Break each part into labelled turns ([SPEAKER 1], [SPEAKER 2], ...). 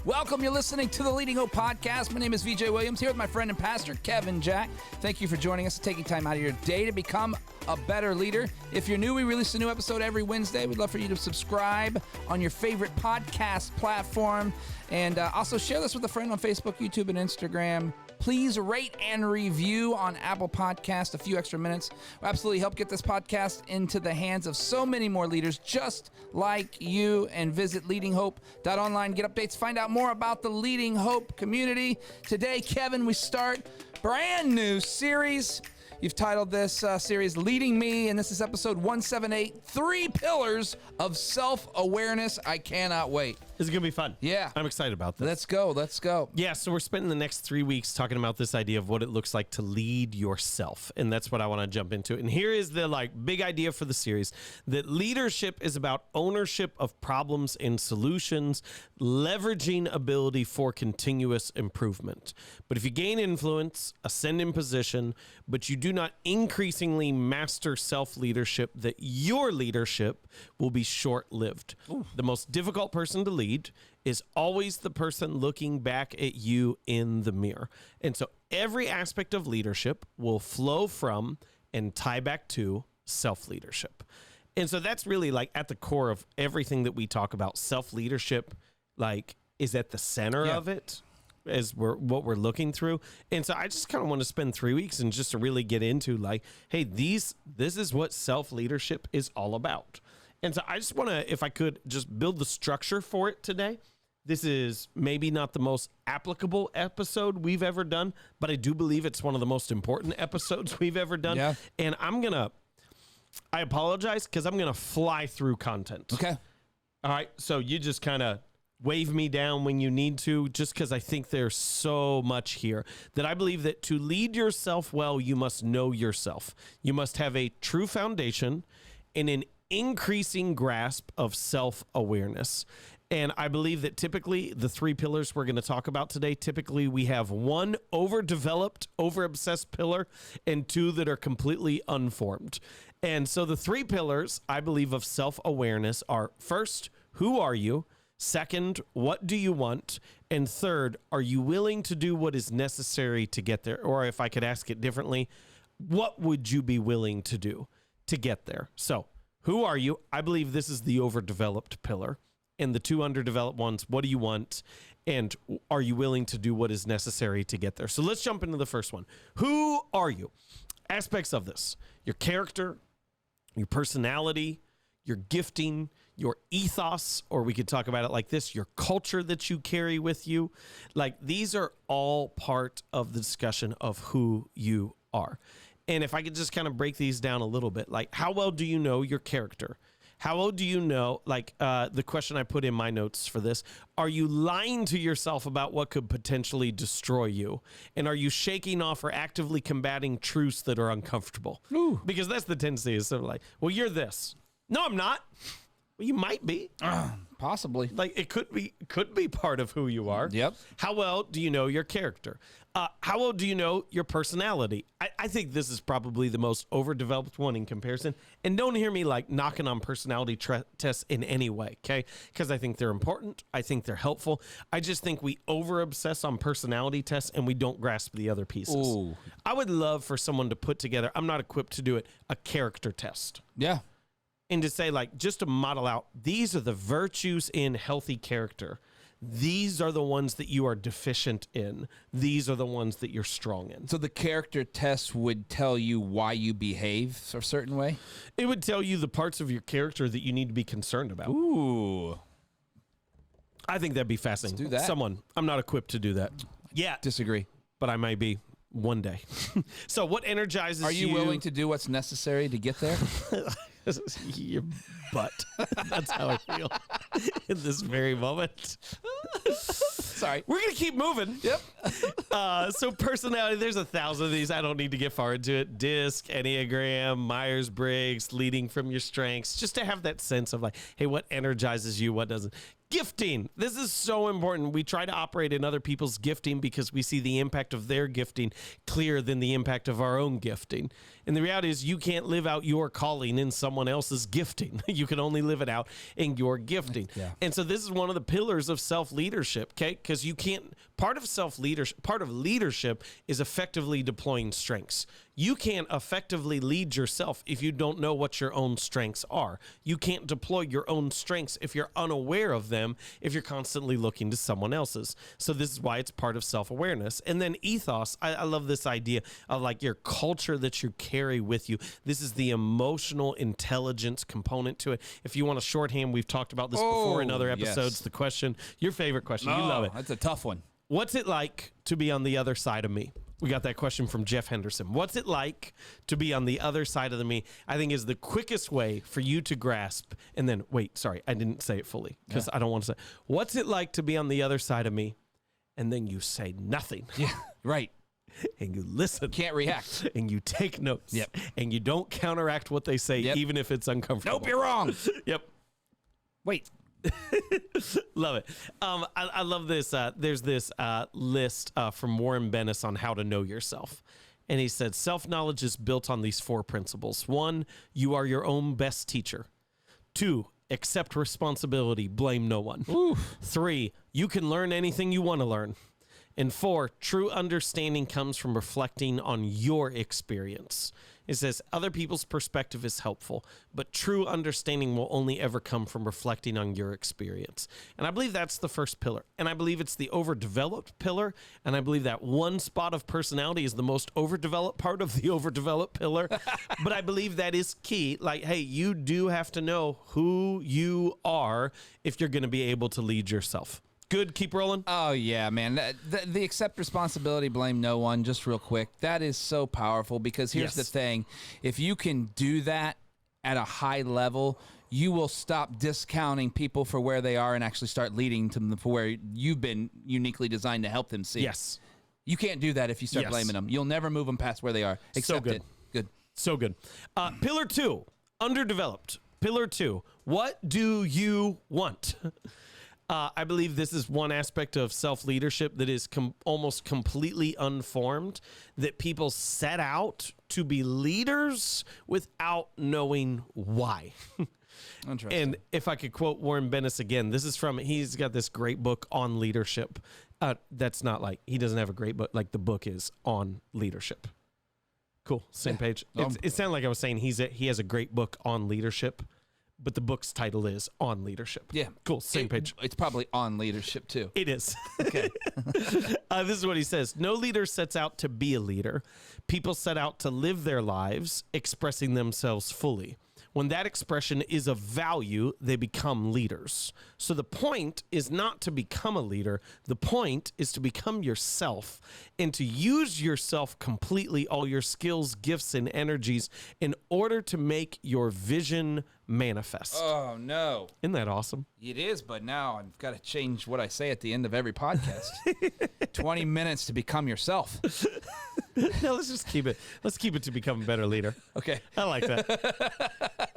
[SPEAKER 1] Welcome. You're listening to the Leading Hope Podcast. My name is VJ Williams, here with my friend and pastor, Kevin Jack. Thank you for joining us and taking time out of your day to become a better leader. If you're new, we release a new episode every Wednesday. We'd love for you to subscribe on your favorite podcast platform. And also share this with a friend on Facebook, YouTube, and Instagram. Please rate and review on Apple Podcasts. A few extra minutes will absolutely help get this podcast into the hands of so many more leaders just like you. And visit leadinghope.online. Get updates. Find out more about the Leading Hope community. Today, Kevin, we start brand new series. You've titled this series Leading Me, and this is episode 178, 3 Pillars of Self-Awareness. I cannot wait.
[SPEAKER 2] This is going to be fun.
[SPEAKER 1] Yeah.
[SPEAKER 2] I'm excited about this.
[SPEAKER 1] Let's go.
[SPEAKER 2] Yeah, so we're spending the next 3 weeks talking about this idea of what it looks like to lead yourself, and that's what I want to jump into. And here is the big idea for the series, that leadership is about ownership of problems and solutions, leveraging ability for continuous improvement. But if you gain influence, ascend in position, but you do not increasingly master self-leadership, that your leadership will be short-lived. Ooh. The most difficult person to lead is always the person looking back at you in the mirror. And so every aspect of leadership will flow from and tie back to self-leadership. And so that's really at the core of everything that we talk about. Self-leadership is at the center of it. As what we're looking through. And so I just kind of want to spend 3 weeks and just to really get into hey, this is what self-leadership is all about. And so I just want to, if I could, just build the structure for it today. This is maybe not the most applicable episode we've ever done, but I do believe it's one of the most important episodes we've ever done.
[SPEAKER 1] Yeah.
[SPEAKER 2] And I apologize because I'm going to fly through content.
[SPEAKER 1] Okay.
[SPEAKER 2] All right. So you just kind of wave me down when you need to, just because I think there's so much here that I believe that to lead yourself well, you must know yourself. You must have a true foundation and an increasing grasp of self-awareness. And I believe that typically the 3 pillars we're going to talk about today, typically we have 1 overdeveloped, over-obsessed pillar and 2 that are completely unformed. And so the 3 pillars, I believe, of self-awareness are: first, who are you? Second, what do you want? And third, are you willing to do what is necessary to get there? Or if I could ask it differently, what would you be willing to do to get there? So, who are you? I believe this is the overdeveloped pillar. And the 2 underdeveloped ones, what do you want? And are you willing to do what is necessary to get there? So let's jump into the first one. Who are you? Aspects of this: your character, your personality, your gifting, your ethos, or we could talk about it like this: your culture that you carry with you. These are all part of the discussion of who you are. And if I could just kind of break these down a little bit, how well do you know your character? How well do you know, the question I put in my notes for this, are you lying to yourself about what could potentially destroy you? And are you shaking off or actively combating truths that are uncomfortable? Ooh. Because that's the tendency, is sort of well, you're this. No, I'm not. Well, you might be.
[SPEAKER 1] Possibly.
[SPEAKER 2] It could be part of who you are.
[SPEAKER 1] Yep.
[SPEAKER 2] How well do you know your character? How well do you know your personality? I think this is probably the most overdeveloped one in comparison. And don't hear me knocking on personality tests in any way, okay? Because I think they're important. I think they're helpful. I just think we over-obsess on personality tests and we don't grasp the other pieces.
[SPEAKER 1] Ooh.
[SPEAKER 2] I would love for someone to put together, I'm not equipped to do it, a character test.
[SPEAKER 1] Yeah.
[SPEAKER 2] And to say, just to model out, these are the virtues in healthy character. These are the ones that you are deficient in. These are the ones that you're strong in.
[SPEAKER 1] So the character test would tell you why you behave a certain way?
[SPEAKER 2] It would tell you the parts of your character that you need to be concerned about.
[SPEAKER 1] Ooh.
[SPEAKER 2] I think that'd be fascinating.
[SPEAKER 1] Let's do that.
[SPEAKER 2] I'm not equipped to do that. Yeah.
[SPEAKER 1] Disagree.
[SPEAKER 2] But I might be one day. So what energizes you?
[SPEAKER 1] Are you willing to do what's necessary to get there?
[SPEAKER 2] Your butt. That's how I feel in this very moment.
[SPEAKER 1] Sorry.
[SPEAKER 2] We're going to keep moving.
[SPEAKER 1] Yep.
[SPEAKER 2] So personality, there's 1,000 of these. I don't need to get far into it. DISC, Enneagram, Myers-Briggs, leading from your strengths, just to have that sense of hey, what energizes you, what doesn't. Gifting. This is so important. We try to operate in other people's gifting because we see the impact of their gifting clearer than the impact of our own gifting. And the reality is you can't live out your calling in someone else's gifting. You can only live it out in your gifting.
[SPEAKER 1] Yeah.
[SPEAKER 2] And so this is one of the pillars of self-leadership, okay? Because you can't, part of leadership is effectively deploying strengths. You can't effectively lead yourself if you don't know what your own strengths are. You can't deploy your own strengths if you're unaware of them, if you're constantly looking to someone else's. So this is why it's part of self-awareness. And then ethos, I love this idea of like your culture that you carry with you. This is the emotional intelligence component to it. If you want a shorthand, we've talked about this before in other episodes. Yes. The question, your favorite question, you love it.
[SPEAKER 1] That's a tough one.
[SPEAKER 2] What's it like to be on the other side of me? We got that question from Jeff Henderson. What's it like to be on the other side of the me? I think is the quickest way for you to grasp. And then, wait, sorry, I didn't say it fully because I don't want to say, what's it like to be on the other side of me? And then you say nothing.
[SPEAKER 1] Yeah, right.
[SPEAKER 2] And you listen.
[SPEAKER 1] Can't react.
[SPEAKER 2] And you take notes.
[SPEAKER 1] Yep.
[SPEAKER 2] And you don't counteract what they say, even if it's uncomfortable.
[SPEAKER 1] Nope, you're wrong.
[SPEAKER 2] Yep.
[SPEAKER 1] Wait.
[SPEAKER 2] Love it. I love this. There's this list from Warren Bennis on how to know yourself. And he said, self-knowledge is built on these 4 principles. 1, you are your own best teacher. 2, accept responsibility, blame no one.
[SPEAKER 1] Oof.
[SPEAKER 2] 3, you can learn anything you want to learn. And 4, true understanding comes from reflecting on your experience. It says other people's perspective is helpful, but true understanding will only ever come from reflecting on your experience. And I believe that's the first pillar. And I believe it's the overdeveloped pillar. And I believe that one spot of personality is the most overdeveloped part of the overdeveloped pillar. But I believe that is key. Like, hey, you do have to know who you are if you're going to be able to lead yourself. Good. Keep rolling.
[SPEAKER 1] Oh, yeah, man. The accept responsibility, blame no one, just real quick. That is so powerful because here's the thing. If you can do that at a high level, you will stop discounting people for where they are and actually start leading them for where you've been uniquely designed to help them see.
[SPEAKER 2] Yes.
[SPEAKER 1] You can't do that if you start blaming them. You'll never move them past where they are. Accept
[SPEAKER 2] good.
[SPEAKER 1] it. Good.
[SPEAKER 2] So good. Pillar 2, underdeveloped. Pillar 2, what do you want? I believe this is one aspect of self-leadership that is almost completely unformed, that people set out to be leaders without knowing why.
[SPEAKER 1] Interesting.
[SPEAKER 2] And if I could quote Warren Bennis again, this is from, he's got this great book on leadership. That's not like, he doesn't have a great book, like the book is on leadership. Cool, same page. It sounded like I was saying he has a great book on leadership, but the book's title is On Leadership.
[SPEAKER 1] Yeah.
[SPEAKER 2] Cool. Same page.
[SPEAKER 1] It's probably on leadership, too.
[SPEAKER 2] It is.
[SPEAKER 1] Okay.
[SPEAKER 2] This is what he says. No leader sets out to be a leader. People set out to live their lives, expressing themselves fully. When that expression is of value, they become leaders. So the point is not to become a leader. The point is to become yourself and to use yourself completely, all your skills, gifts, and energies in order to make your vision manifest.
[SPEAKER 1] Oh, no.
[SPEAKER 2] Isn't that awesome?
[SPEAKER 1] It is, but now I've got to change what I say at the end of every podcast. 20 minutes to become yourself.
[SPEAKER 2] No, let's just keep it. Let's keep it to become a better leader.
[SPEAKER 1] Okay.
[SPEAKER 2] I like that.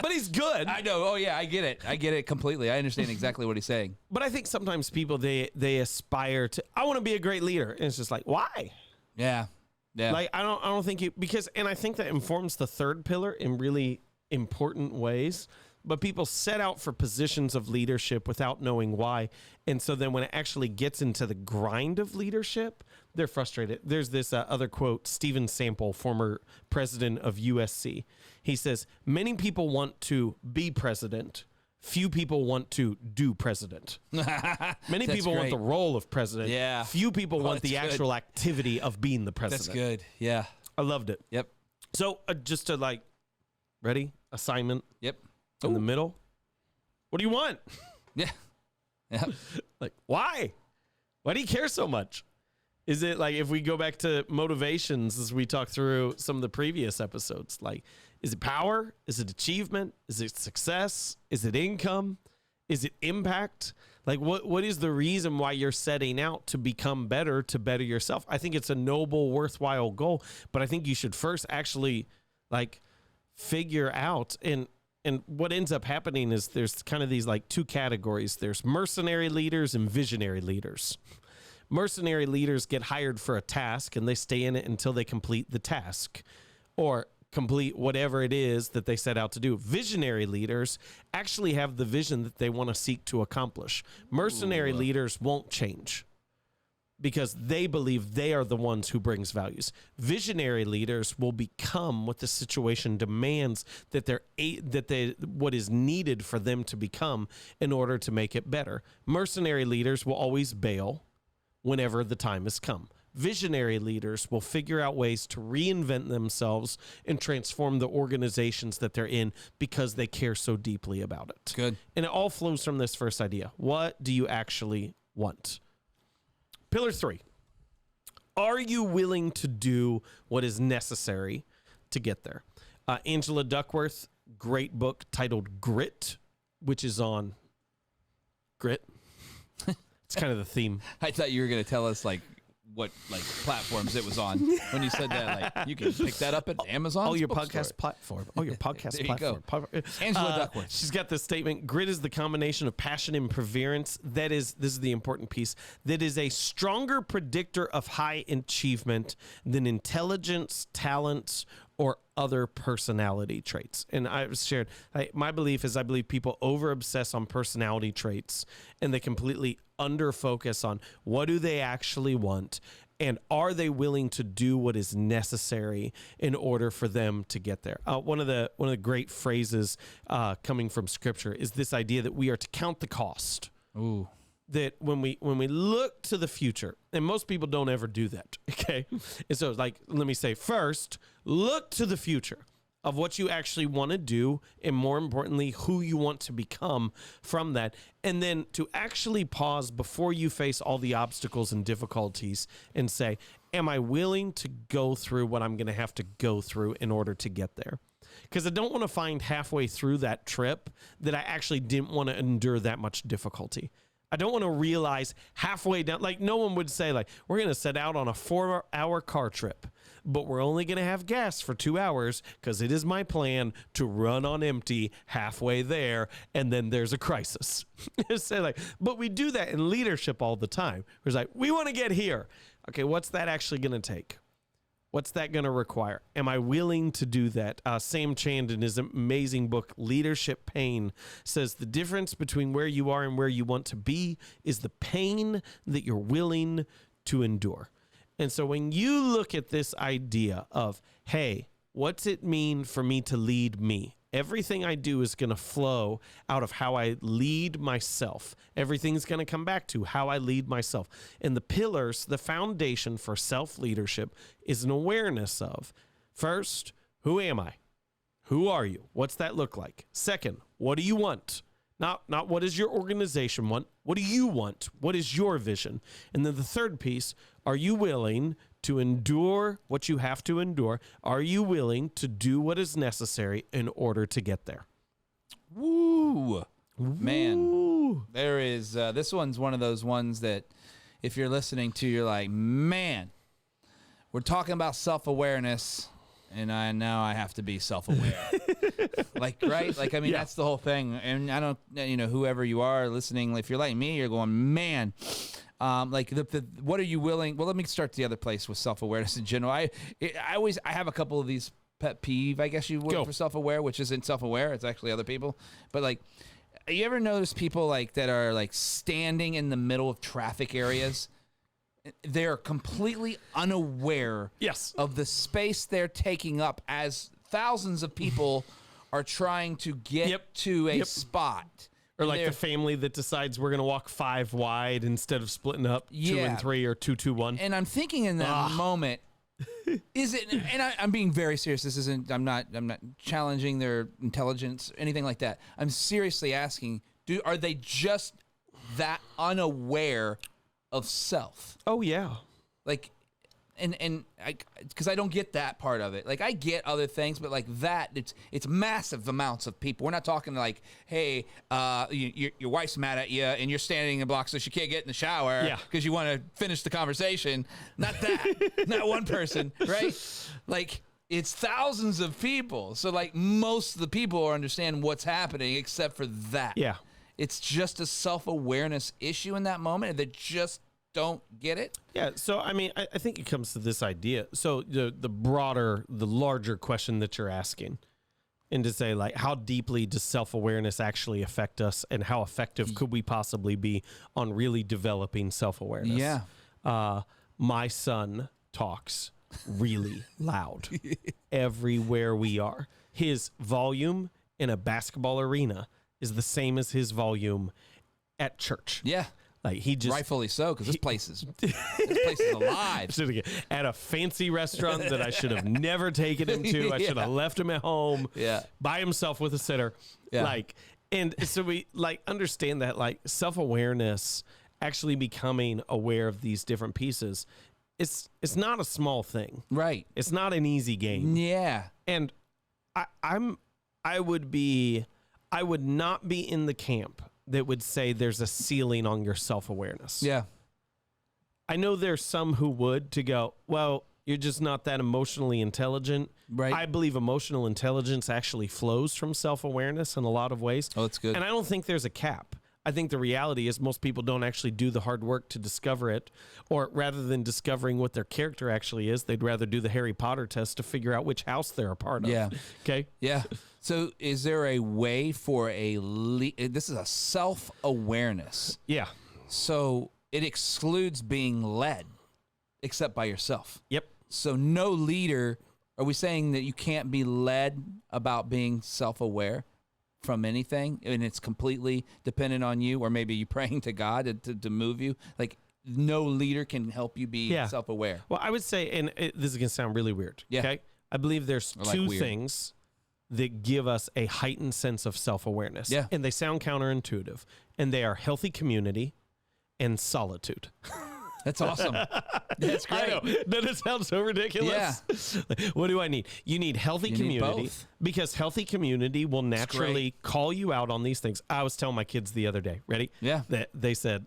[SPEAKER 2] But he's good.
[SPEAKER 1] I know. Oh, yeah, I get it. I get it completely. I understand exactly what he's saying.
[SPEAKER 2] But I think sometimes people, they aspire to, I want to be a great leader. And it's just like, why?
[SPEAKER 1] Yeah. Yeah.
[SPEAKER 2] Like, I don't think you, because, and I think that informs the third pillar in really important ways. But people set out for positions of leadership without knowing why. And so then when it actually gets into the grind of leadership, they're frustrated. There's this other quote, Stephen Sample, former president of USC. He says, many people want to be president. Few people want to do president. Many people want the role of president.
[SPEAKER 1] Yeah.
[SPEAKER 2] Few people want the actual activity of being the president.
[SPEAKER 1] That's good. Yeah.
[SPEAKER 2] I loved it.
[SPEAKER 1] Yep.
[SPEAKER 2] So just to like, ready? Assignment.
[SPEAKER 1] Yep.
[SPEAKER 2] In the middle. What do you want?
[SPEAKER 1] Yeah. Yeah.
[SPEAKER 2] Like, why? Why do you care so much? Is it like, if we go back to motivations as we talk through some of the previous episodes, like, is it power? Is it achievement? Is it success? Is it income? Is it impact? Like, what is the reason why you're setting out to become better, to better yourself? I think it's a noble, worthwhile goal, but I think you should first actually like figure out, and And what ends up happening is there's kind of these like two categories. There's mercenary leaders and visionary leaders. Mercenary leaders get hired for a task and they stay in it until they complete the task or complete whatever it is that they set out to do. Visionary leaders actually have the vision that they want to seek to accomplish. Mercenary leaders won't change because they believe they are the ones who brings values. Visionary leaders will become what the situation demands that what is needed for them to become in order to make it better. Mercenary leaders will always bail whenever the time has come. Visionary leaders will figure out ways to reinvent themselves and transform the organizations that they're in because they care so deeply about it.
[SPEAKER 1] Good.
[SPEAKER 2] And it all flows from this first idea. What do you actually want? Pillar 3, are you willing to do what is necessary to get there? Angela Duckworth, great book titled Grit, which is on grit. It's kind of the theme.
[SPEAKER 1] I thought you were going to tell us like what like platforms it was on when you said that. Like you can pick that up at Amazon.
[SPEAKER 2] Oh, your podcast platform. Oh, your podcast platform.
[SPEAKER 1] Angela Duckworth.
[SPEAKER 2] She's got this statement. Grit is the combination of passion and perseverance. This is the important piece. That is a stronger predictor of high achievement than intelligence, talents, or other personality traits. And I've shared, my belief is I believe people over obsess on personality traits and they completely under focus on what do they actually want and are they willing to do what is necessary in order for them to get there. One of the great phrases coming from scripture is this idea that we are to count the cost.
[SPEAKER 1] Ooh.
[SPEAKER 2] That when we look to the future, and most people don't ever do that, okay? And so like, let me say first, look to the future of what you actually want to do, and more importantly, who you want to become from that. And then to actually pause before you face all the obstacles and difficulties and say, am I willing to go through what I'm going to have to go through in order to get there? Because I don't want to find halfway through that trip that I actually didn't want to endure that much difficulty. I don't want to realize halfway down, like no one would say like, we're going to set out on a 4-hour car trip, but we're only going to have gas for 2 hours because it is my plan to run on empty halfway there. And then there's a crisis. So like, but we do that in leadership all the time. It's like, we want to get here. Okay. What's that actually going to take? What's that going to require? Am I willing to do that? Sam Chand in his amazing book, Leadership Pain, says the difference between where you are and where you want to be is the pain that you're willing to endure. And so when you look at this idea of, hey, what's it mean for me to lead me? Everything I do is going to flow out of how I lead myself. Everything's going to come back to how I lead myself. And the pillars, the foundation for self-leadership is an awareness of, first, who am I? Who are you? What's that look like? Second, what do you want? Not what does your organization want? What do you want? What is your vision? And then the third piece, are you willing to endure what you have to endure? Are you willing to do what is necessary in order to get there?
[SPEAKER 1] Woo. Man, there is, this one's one of those ones that if you're listening to, you're like, man, we're talking about self-awareness and now I have to be self-aware. Like, right? Like, I mean, that's the whole thing. And I don't, whoever you are listening, if you're like me, you're going, man, like what are you willing? Well, let me start the other place with self-awareness in general. I have a couple of these pet peeve, I guess you would, for self-aware, which isn't self-aware. It's actually other people. But like, you ever notice people like that are like standing in the middle of traffic areas? They're completely unaware of the space they're taking up as thousands of people are trying to get to a spot.
[SPEAKER 2] Or like the family that decides we're going to walk 5 wide instead of splitting up 2 and 3 or 2, 2, 1.
[SPEAKER 1] And I'm thinking in that moment, is it? And I'm being very serious. This isn't. I'm not challenging their intelligence, anything like that. I'm seriously asking: are they just that unaware of self?
[SPEAKER 2] Oh yeah.
[SPEAKER 1] Like, and because I don't get that part of it. Like, I get other things, but like that, it's massive amounts of people. We're not talking like, hey, your wife's mad at you and you're standing in a block so she can't get in the shower because you want to finish the conversation. Not that. Not one person, right? Like, it's thousands of people. So like most of the people understand what's happening except for that.
[SPEAKER 2] Yeah.
[SPEAKER 1] It's just a self-awareness issue in that moment, and they just don't get it.
[SPEAKER 2] Yeah. So, I mean, I think it comes to this idea. So the larger question that you're asking, and to say, like, how deeply does self-awareness actually affect us, and how effective could we possibly be on really developing self-awareness?
[SPEAKER 1] Yeah.
[SPEAKER 2] My son talks really loud everywhere we are. His volume in a basketball arena is the same as his volume at church.
[SPEAKER 1] Yeah.
[SPEAKER 2] Like he just
[SPEAKER 1] rightfully so, because this place is alive.
[SPEAKER 2] At a fancy restaurant that I should have never taken him to. I should have left him at home by himself with a sitter.
[SPEAKER 1] Yeah.
[SPEAKER 2] Like, and so we like understand that like self-awareness, actually becoming aware of these different pieces, it's not a small thing.
[SPEAKER 1] Right.
[SPEAKER 2] It's not an easy game.
[SPEAKER 1] Yeah.
[SPEAKER 2] And I would not be in the camp that would say there's a ceiling on your self-awareness.
[SPEAKER 1] Yeah.
[SPEAKER 2] I know there's some who would to go, well, you're just not that emotionally intelligent.
[SPEAKER 1] Right.
[SPEAKER 2] I believe emotional intelligence actually flows from self-awareness in a lot of ways.
[SPEAKER 1] Oh, that's good.
[SPEAKER 2] And I don't think there's a cap. I think the reality is most people don't actually do the hard work to discover it, or rather than discovering what their character actually is, they'd rather do the Harry Potter test to figure out which house they're a part of.
[SPEAKER 1] Yeah.
[SPEAKER 2] Okay.
[SPEAKER 1] Yeah. So is there a way for this is a self-awareness.
[SPEAKER 2] Yeah.
[SPEAKER 1] So it excludes being led except by yourself.
[SPEAKER 2] Yep.
[SPEAKER 1] So no leader, are we saying that you can't be led about being self-aware from anything, and it's completely dependent on you, or maybe you praying to God to move you? Like no leader can help you be self-aware.
[SPEAKER 2] Well, I would say, and this is going to sound really weird.
[SPEAKER 1] Yeah.
[SPEAKER 2] Okay. I believe there's
[SPEAKER 1] like
[SPEAKER 2] two
[SPEAKER 1] weird
[SPEAKER 2] things that give us a heightened sense of self-awareness.
[SPEAKER 1] Yeah.
[SPEAKER 2] And they sound counterintuitive, and they are healthy community and solitude.
[SPEAKER 1] That's awesome. That's great.
[SPEAKER 2] I know. Doesn't it sound so ridiculous? Yeah. What do I need? You need healthy community,
[SPEAKER 1] need both.
[SPEAKER 2] because healthy community will naturally call you out on these things. I was telling my kids the other day, ready?
[SPEAKER 1] Yeah.
[SPEAKER 2] That they said,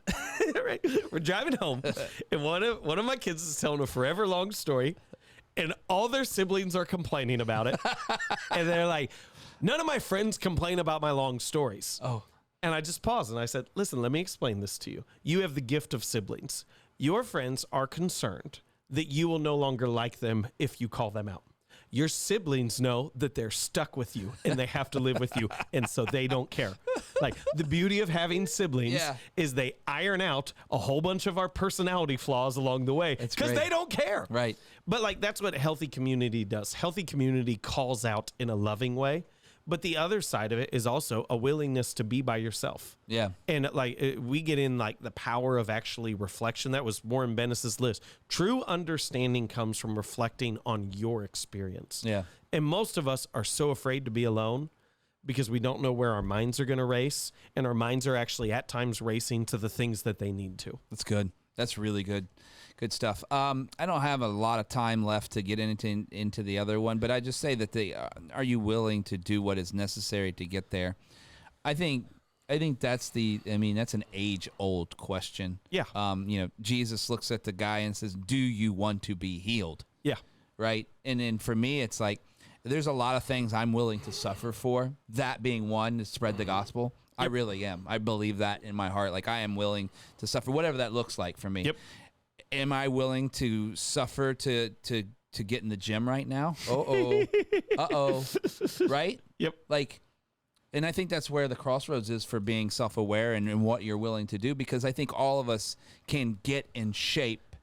[SPEAKER 2] right, we're driving home, and one of my kids is telling a forever long story, and all their siblings are complaining about it. And they're like, none of my friends complain about my long stories.
[SPEAKER 1] Oh.
[SPEAKER 2] And I just paused and I said, listen, let me explain this to you. You have the gift of siblings. Your friends are concerned that you will no longer like them if you call them out. Your siblings know that they're stuck with you and they have to live with you, and so they don't care. Like, the beauty of having siblings is they iron out a whole bunch of our personality flaws along the way because they don't care.
[SPEAKER 1] Right.
[SPEAKER 2] But like, that's what healthy community does. Healthy community calls out in a loving way. But the other side of it is also a willingness to be by yourself.
[SPEAKER 1] Yeah.
[SPEAKER 2] And like we get in like the power of actually reflection. That was Warren Bennis's list. True understanding comes from reflecting on your experience.
[SPEAKER 1] Yeah.
[SPEAKER 2] And most of us are so afraid to be alone because we don't know where our minds are going to race. And our minds are actually at times racing to the things that they need to.
[SPEAKER 1] That's good. That's really good. Good stuff. I don't have a lot of time left to get into the other one, but I just say that are you willing to do what is necessary to get there? I think that's that's an age-old question.
[SPEAKER 2] Yeah.
[SPEAKER 1] Jesus looks at the guy and says, "Do you want to be healed?"
[SPEAKER 2] Yeah.
[SPEAKER 1] Right. And then for me, it's like there's a lot of things I'm willing to suffer for. That being one, to spread the gospel. Yep. I really am. I believe that in my heart. Like, I am willing to suffer, whatever that looks like for me.
[SPEAKER 2] Yep.
[SPEAKER 1] Am I willing to suffer to get in the gym right now? Uh-oh. Right?
[SPEAKER 2] Yep.
[SPEAKER 1] Like, and I think that's where the crossroads is for being self-aware and what you're willing to do, because I think all of us can get in shape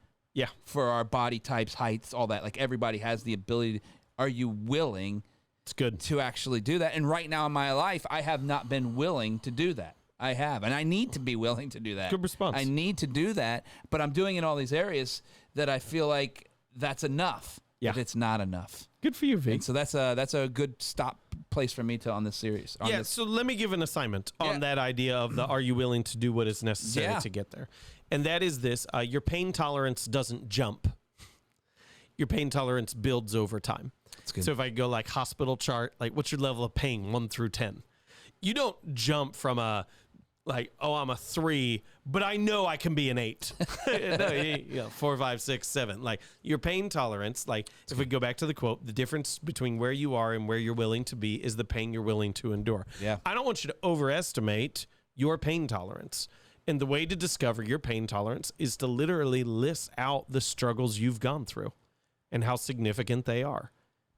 [SPEAKER 1] for our body types, heights, all that. Like, everybody has the ability. Are you willing
[SPEAKER 2] It's good
[SPEAKER 1] to actually do that? And right now in my life, I have not been willing to do that. I have, and I need to be willing to do that.
[SPEAKER 2] Good response.
[SPEAKER 1] I need to do that, but I'm doing in all these areas that I feel that's enough.
[SPEAKER 2] Yeah.
[SPEAKER 1] But it's not enough.
[SPEAKER 2] Good for you, Vic.
[SPEAKER 1] And so that's a good stop place for me on this series.
[SPEAKER 2] So let me give an assignment on that idea of are you willing to do what is necessary to get there? And that is this: your pain tolerance doesn't jump. Your pain tolerance builds over time.
[SPEAKER 1] That's good.
[SPEAKER 2] So if I go like hospital chart, like what's your level of pain 1 through 10? You don't jump from a Like, oh, I'm a 3, but I know I can be an 8. No, 4, 5, 6, 7. Like your pain tolerance, like if we go back to the quote, the difference between where you are and where you're willing to be is the pain you're willing to endure.
[SPEAKER 1] Yeah.
[SPEAKER 2] I don't want you to overestimate your pain tolerance. And the way to discover your pain tolerance is to literally list out the struggles you've gone through and how significant they are.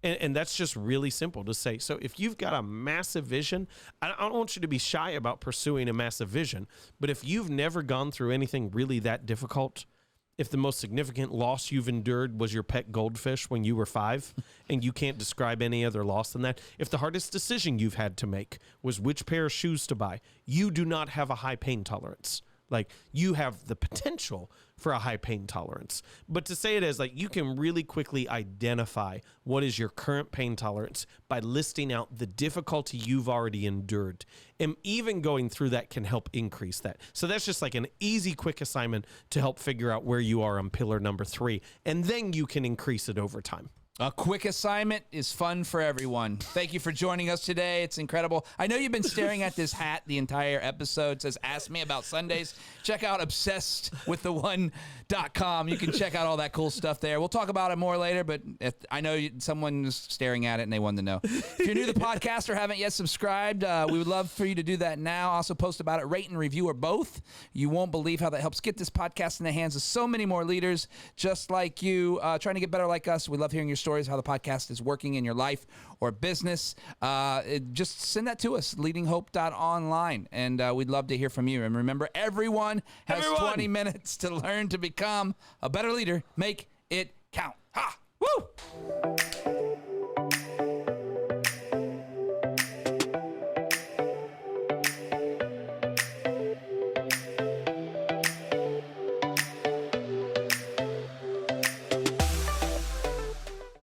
[SPEAKER 2] And that's just really simple to say. So if you've got a massive vision, I don't want you to be shy about pursuing a massive vision. But if you've never gone through anything really that difficult, if the most significant loss you've endured was your pet goldfish when you were 5, and you can't describe any other loss than that, if the hardest decision you've had to make was which pair of shoes to buy, you do not have a high pain tolerance. Like you have the potential for a high pain tolerance. But to say it as like you can really quickly identify what is your current pain tolerance by listing out the difficulty you've already endured. And even going through that can help increase that. So that's just like an easy, quick assignment to help figure out where you are on pillar number 3. And then you can increase it over time.
[SPEAKER 1] A quick assignment is fun for everyone. Thank you for joining us today. It's incredible. I know you've been staring at this hat the entire episode. It says, Ask Me About Sundays. Check out obsessedwiththeone.com. You can check out all that cool stuff there. We'll talk about it more later, but I know someone's staring at it and they wanted to know. If you're new to the podcast or haven't yet subscribed, we would love for you to do that now. Also post about it, rate and review, or both. You won't believe how that helps get this podcast in the hands of so many more leaders just like you, trying to get better like us. We love hearing your stories, how the podcast is working in your life or business. Just send that to us, leadinghope.online, and we'd love to hear from you. And remember, everyone has 20 minutes to learn to become a better leader. Make it count. Ha! Woo!